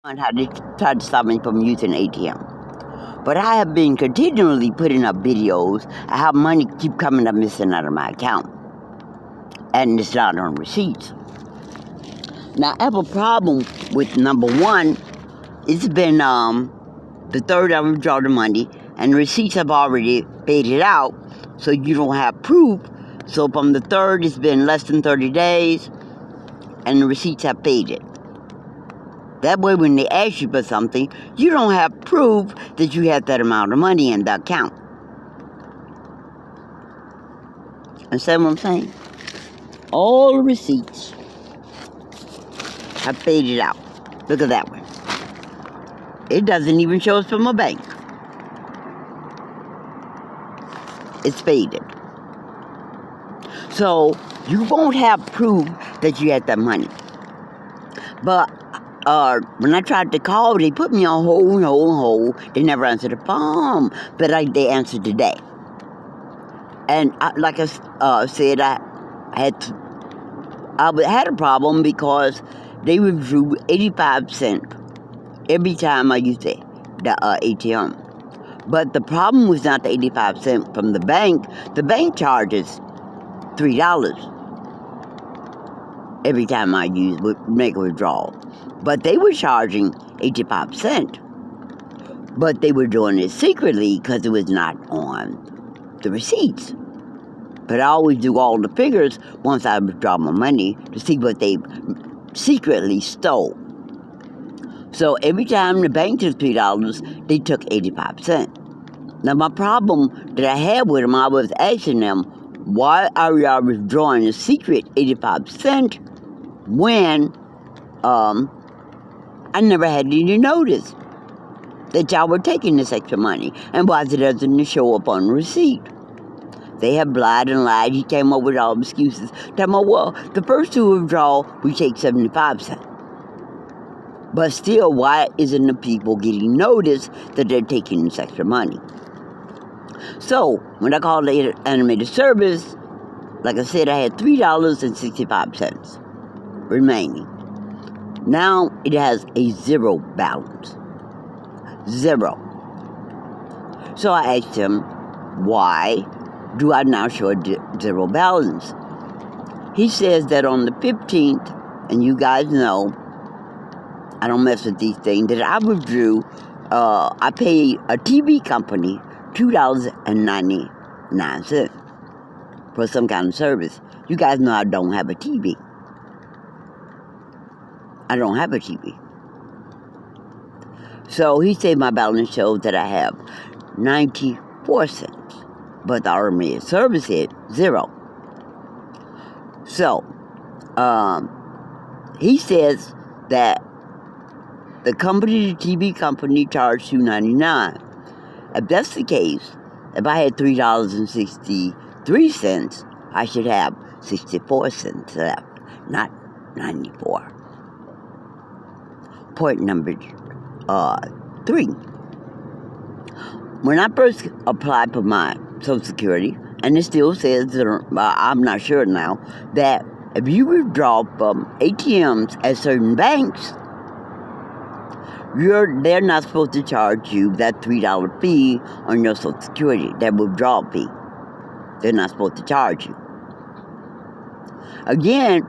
On how they tried to stop me from using ATM. But I have been continually putting up videos of how money keep coming up missing out of my account. And it's not on receipts. Now, I have a problem with number one. It's been the third I withdraw the money, and the receipts have already paid it out, so you don't have proof. So from the third, it's been less than 30 days, and the receipts have paid it. That way, when they ask you for something, you don't have proof that you have that amount of money in the account. Understand what I'm saying? All the receipts have paid it out. Look at that one. It doesn't even show us from a bank. It's paid it. So, you won't have proof that you had that money. But when I tried to call, they put me on hold. They never answered the phone, but they answered today. And like I said, I had a problem because they withdrew 85 cents every time I used the ATM. But the problem was not the 85 cents from the bank. The bank charges $3 every time I make a withdrawal. But they were charging 85 cents. But they were doing it secretly because it was not on the receipts. But I always do all the figures once I withdraw my money to see what they secretly stole. So every time the bank took $3, they took 85 cents. Now my problem that I had with them, I was asking them, why are y'all withdrawing a secret 85 cents when I never had any notice that y'all were taking this extra money? And why doesn't it show up on the receipt? They have lied and lied. He came up with all the excuses. Tell me, well, the first two withdrawal, we take 75 cents. But still, why isn't the people getting notice that they're taking this extra money? So, when I called the animated service, like I said, I had $3.65 remaining. Now, it has a zero balance. Zero. So I asked him, why do I now show a zero balance? He says that on the 15th, and you guys know, I don't mess with these things, that I withdrew, I paid a TV company $2.99 for some kind of service. You guys know I don't have a TV. I don't have a TV. So he said my balance shows that I have 94 cents. But the automated service said zero. So, he says that the TV company charged $2.99. If that's the case, if I had $3.63, I should have 64 cents left, not 94. Point number 3. When I first applied for my Social Security, and it still says, I'm not sure now, that if you withdraw from ATMs at certain banks, they're not supposed to charge you that $3 fee on your Social Security, that withdrawal fee. They're not supposed to charge you. Again,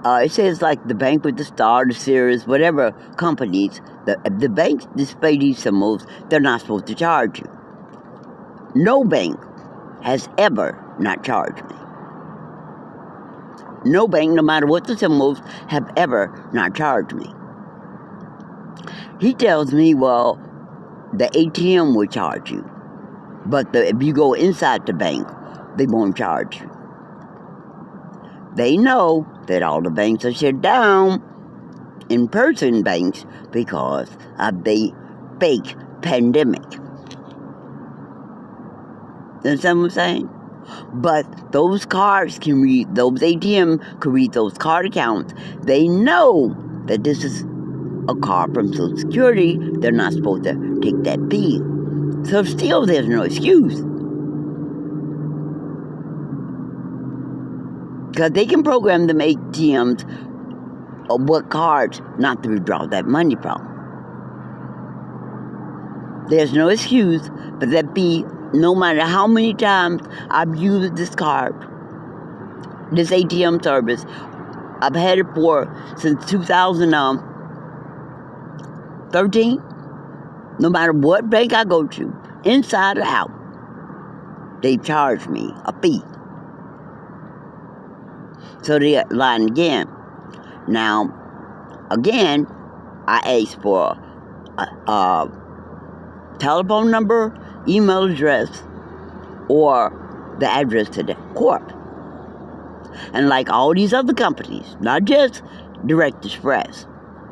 it says like the bank with the star, the Sears, whatever companies, the banks display these symbols, they're not supposed to charge you. No bank has ever not charged me. No bank, no matter what the symbols, have ever not charged me. He tells me, well, the ATM will charge you, but if you go inside the bank, they won't charge you. They know that all the banks are shut down, in-person banks, because of the fake pandemic. You understand what I'm saying? But those cards can read, those ATM can read those card accounts. They know that this is a card from Social Security. They're not supposed to take that fee. So still, there's no excuse. Because they can program them ATMs or what cards not to withdraw that money from. There's no excuse, but that be no matter how many times I've used this card, this ATM service, I've had it for since 2013. No matter what bank I go to, inside or out, they charge me a fee. So they're lying again. Now, again, I asked for a telephone number, email address, or the address to the court. And like all these other companies, not just Direct Express,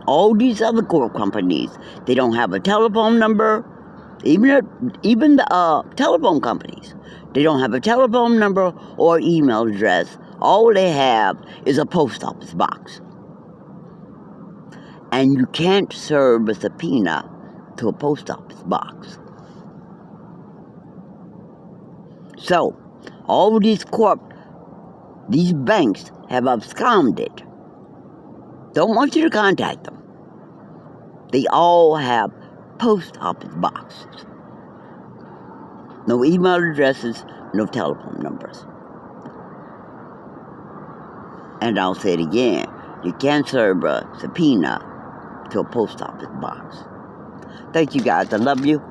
all these other court companies, they don't have a telephone number. Even the telephone companies, they don't have a telephone number or email address. All they have is a post office box. And you can't serve a subpoena to a post office box. So, all these banks have absconded. Don't want you to contact them. They all have post office boxes. No email addresses, no telephone numbers. And I'll say it again. You can't serve a subpoena to a post office box. Thank you guys. I love you.